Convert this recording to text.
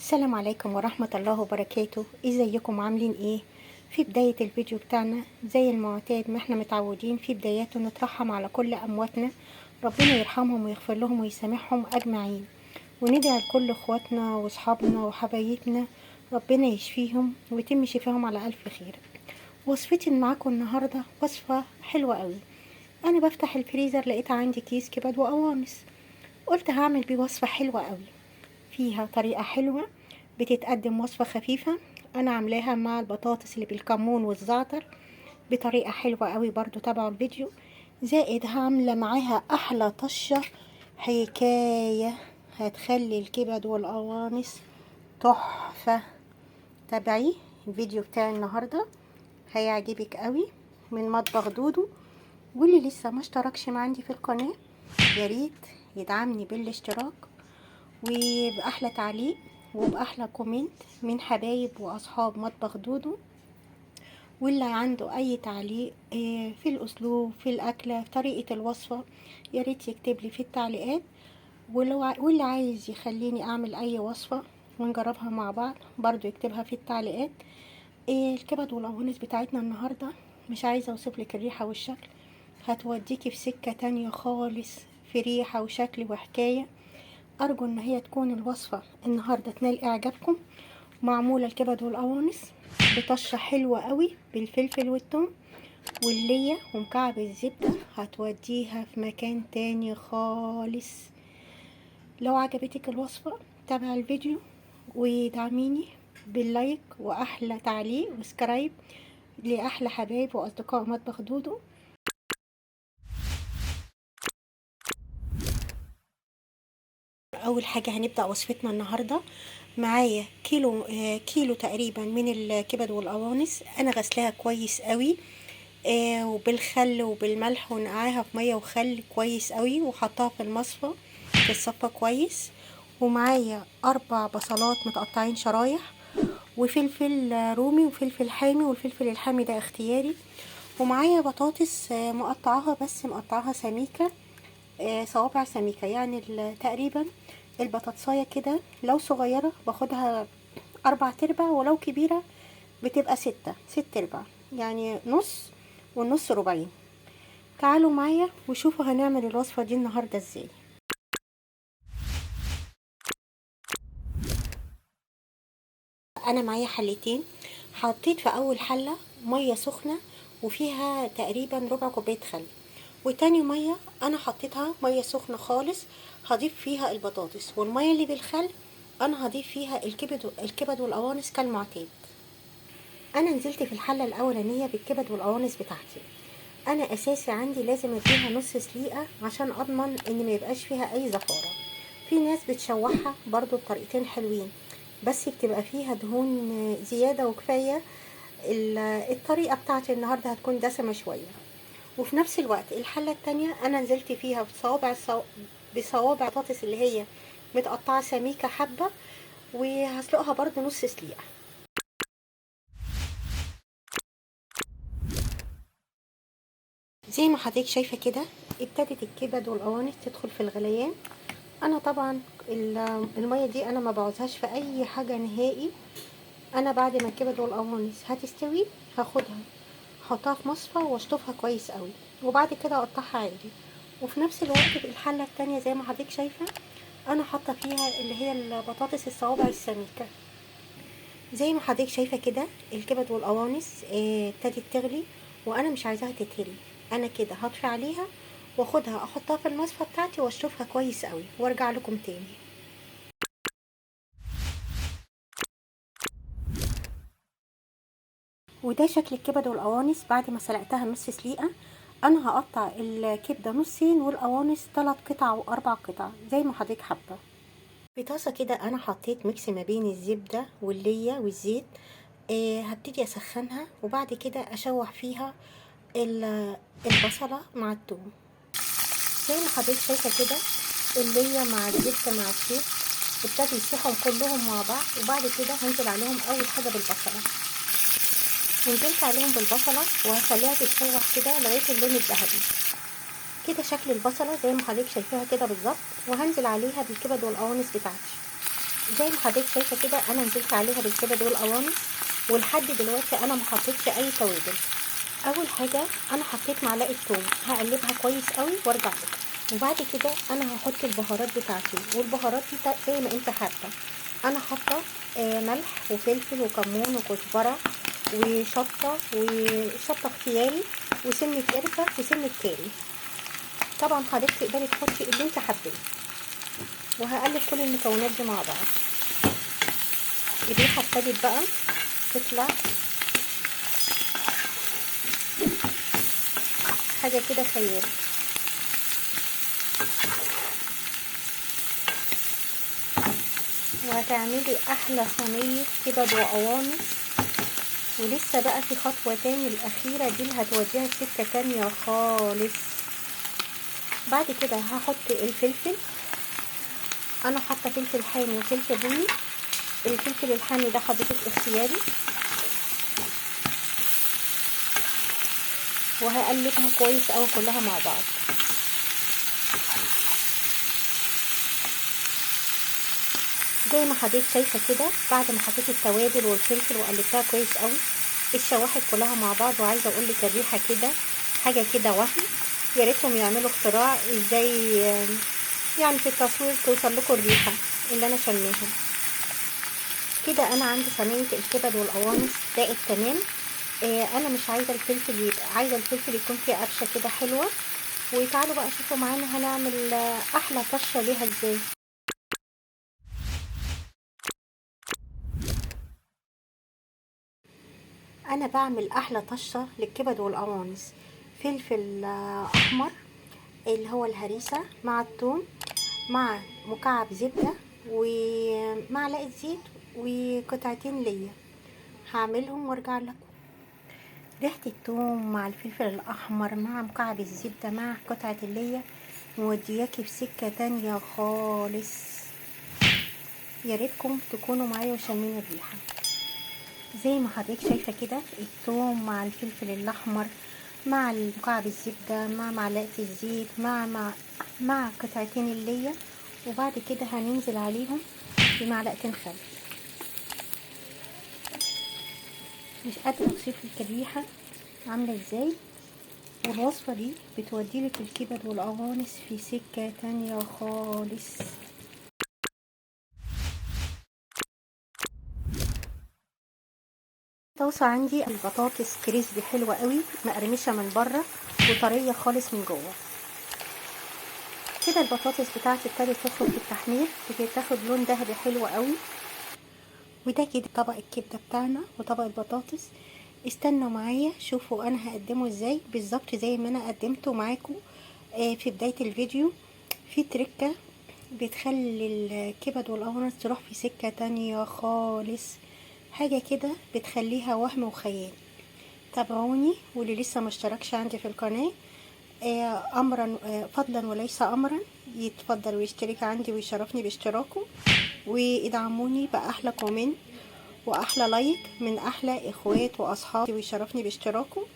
السلام عليكم ورحمة الله وبركاته. ازيكم عاملين ايه؟ في بداية الفيديو بتاعنا زي المعتاد ما احنا متعودين في بداياته نترحم على كل امواتنا، ربنا يرحمهم ويغفر لهم ويسامحهم اجمعين، وندعي لكل اخواتنا واصحابنا وحبايبنا ربنا يشفيهم ويتم شفاهم على الف خير. وصفتي معاكم النهاردة وصفة حلوة قوي. انا بفتح الفريزر لقيت عندي كيس كبد وقوانص، قلت هعمل بيه وصفة حلوة قوي فيها طريقة حلوة، بتتقدم وصفة خفيفة انا عاملاها مع البطاطس اللي بالكمون والزعتر بطريقة حلوة قوي. برضو تابعوا الفيديو. زائد عاملة معاها احلى طشة حكاية هتخلي الكبد والقوانص تحفة. تابعي الفيديو بتاع النهاردة هيعجبك قوي من مطبخ دودو. واللي لسه ما اشتركش عندي في القناة ياريت يدعمني بالاشتراك وبأحلى تعليق وبأحلى كومنت من حبايب وأصحاب مطبخ دودو. واللي عنده أي تعليق في الأسلوب في الأكلة في طريقة الوصفة ياريت يكتب لي في التعليقات. واللي عايز يخليني أعمل أي وصفة ونجربها مع بعض برضو يكتبها في التعليقات. الكبد والقوانص بتاعتنا النهاردة مش عايزة أوصفلك الريحة والشكل، هتوديكي في سكة تانية خالص في ريحة وشكل وحكاية. أرجو إن هي تكون الوصفة النهاردة تنال إعجابكم. معمولة الكبد والقوانص بطشة حلوة قوي بالفلفل والثوم واللية ومكعب الزبدة، هتوديها في مكان تاني خالص. لو عجبتك الوصفة تابع الفيديو ودعميني باللايك وأحلى تعليق وسكرايب لأحلى حبايب وأصدقاء مطبخ دودو. اول حاجه هنبدا وصفتنا النهارده. معايا كيلو تقريبا من الكبد والقوانص، انا غسلاها كويس قوي وبالخل وبالملح ونقعاها في ميه وخل كويس قوي وحطها في المصفى تتصفى كويس. ومعايا 4 بصلات متقطعين شرايح وفلفل رومي وفلفل حامي، والفلفل الحامي ده اختياري. ومعايا بطاطس مقطعاها بس مقطعاها سميكه، صوابع سميكة يعني تقريبا البطاطساية كده لو صغيرة باخدها 4/4 ولو كبيرة بتبقى 6/6 يعني نص والنص ربعين. تعالوا معايا وشوفوا هنعمل الوصفة دي النهاردة ازاي. انا معايا حلتين، حطيت في اول حلة مية سخنة وفيها تقريبا ربع كوباية خل، وتاني مية انا حطيتها مية سخنة خالص هضيف فيها البطاطس، والمية اللي بالخل انا هضيف فيها الكبد والقوانص كالمعتاد. انا نزلت في الحلة الاولانية بالكبد والقوانص بتاعتي، انا اساسي عندي لازم اديها نص سليقة عشان اضمن ان ما يبقاش فيها اي زفارة. في ناس بتشوحها برضو بطريقتين حلوين بس بتبقى فيها دهون زيادة وكفاية. الطريقة بتاعتي النهاردة هتكون دسمة شوية. وفي نفس الوقت الحلة التانية انا نزلت فيها بصوابع بطاطس اللي هي متقطعة سميكة حبة، وهسلقها برضو نص سليقة. زي ما حضرتك شايفة كده ابتدت الكبد والقوانص تدخل في الغليان. انا طبعا المية دي انا ما بعوزهاش في اي حاجة نهائي. انا بعد ما الكبد والقوانص هتستوي هاخدها احطها في مصفى واشطفها كويس قوي وبعد كده اقطعها عادي. وفي نفس الوقت في الحلة التانية زي ما حضرتك شايفة انا حاطة فيها اللي هي البطاطس الصوابع السميكة. زي ما حضرتك شايفة كده الكبد والقوانص ابتدت تغلي وانا مش عايزاها تتهري. انا كده هطفي عليها واخدها احطها في المصفى بتاعتي واشطفها كويس قوي وارجع لكم تاني. وده شكل الكبد والقوانص بعد ما سلقتها نص سليقة. انا هقطع الكبدة نصين والقوانص 3 قطع و4 قطع زي ما حضرتك حابة. في طاسة كده انا حطيت ميكس ما بين الزبدة واللية والزيت. هبتدي اسخنها وبعد كده اشوح فيها البصلة مع الثوم. زي ما حضرتك شايفة كده اللية مع الزبدة مع الزيت ابتدوا يسيحوا كلهم مع بعض، وبعد كده هنزل عليهم اول حاجة بالبصلة. نزلت عليهم بالبصلة وهخليها تتشوح كده لغاية اللون الذهبي كده شكل البصلة زي ما حضرتك شايفاها كده بالظبط. وهنزل عليها بالكبد والقوانص بتاعتي. زي ما حضرتك شايفه كده انا نزلت عليها بالكبد والقوانص، ولحد دلوقتي انا ما حطيتش اي توابل. اول حاجه انا حطيت معلقه ثوم، هقلبها كويس قوي وارجع لكم. وبعد كده انا هحط البهارات بتاعتي، والبهارات دي زي ما انت حابه. انا حاطه ملح وفلفل وكمون وكزبره وشطه اختياري وسنه قرفه وسنه كاري. طبعا حضرتك تقدري تحطي اللي انت حباه. وهقلب كل المكونات دي مع بعض. الريحه ابتدت بقى تطلع حاجه كده خيال. وهتعملي احلى صينيه كبد وقوانص. ولسه بقى في خطوه تاني الاخيره دي اللي هتوديها في سكه تانيه خالص. بعد كده هحط الفلفل. انا حاطه فلفل حامي وفلفل بني. الفلفل الحامي ده حضرتك اختياري. وهقلبها كويس قوي كلها مع بعض. زي ما حضرتك شايفه كده بعد ما حطيت التوابل والفلفل وقلبتها كويس قوي اتشوحت كلها مع بعض. وعايزه اقول لك الريحه كده حاجه كده وهم. يا ريتهم يعملوا اختراع ازاي يعني في التصوير توصل لكم الريحه اللي انا شماها كده. انا عندي صينيه الكبد والقوانص بقت تمام. انا مش عايزه الفلفل يبقى، عايزه الفلفل يكون فيه قرشه كده حلوه. وتعالوا بقى شوفوا معانا هنعمل احلى طشه ليها ازاي. انا بعمل احلى طشه للكبد والقوانص. فلفل احمر اللي هو الهريسه مع الثوم مع مكعب زبده ومعلقه زيت وقطعتين ليا. هعملهم وارجع لكم. ريحه الثوم مع الفلفل الاحمر مع مكعب الزبده مع قطعه الليا مودياكي في سكه تانية خالص. يا ريتكم تكونوا معايا وشامين الريحه. زي ما حضرتك شايفه كده الثوم مع الفلفل الاحمر مع مكعب الزبده مع معلقه الزيت مع قطعتين الليا. وبعد كده هننزل عليهم بمعلقتين خل. مش قادره اوصف لك الريحه عامله ازاي. والوصفه دي بتوديلك الكبد والقوانص في سكه تانية خالص. طاسه عندي البطاطس كريسبي حلوه قوي مقرمشه من بره وطريه خالص من جوه. كده البطاطس بتاعتي ابتدت تدخل في التحمير، تاخد لون ذهبي حلو قوي. وده كده طبق الكبده بتاعنا وطبق البطاطس. استنوا معايا شوفوا انا هقدمه ازاي بالظبط زي ما انا قدمته معاكم في بدايه الفيديو. في تركه بتخلي الكبد والقوانص تروح في سكه تانية خالص. حاجه كده بتخليها وهم وخيال. تابعوني واللي لسه ما اشتركش عندي في القناه امرا فضلا وليس امرا يتفضل ويشترك عندي ويشرفني باشتراكه. وادعموني باحلى كومنت واحلى لايك من احلى اخوات واصحاب ويشرفني باشتراكه.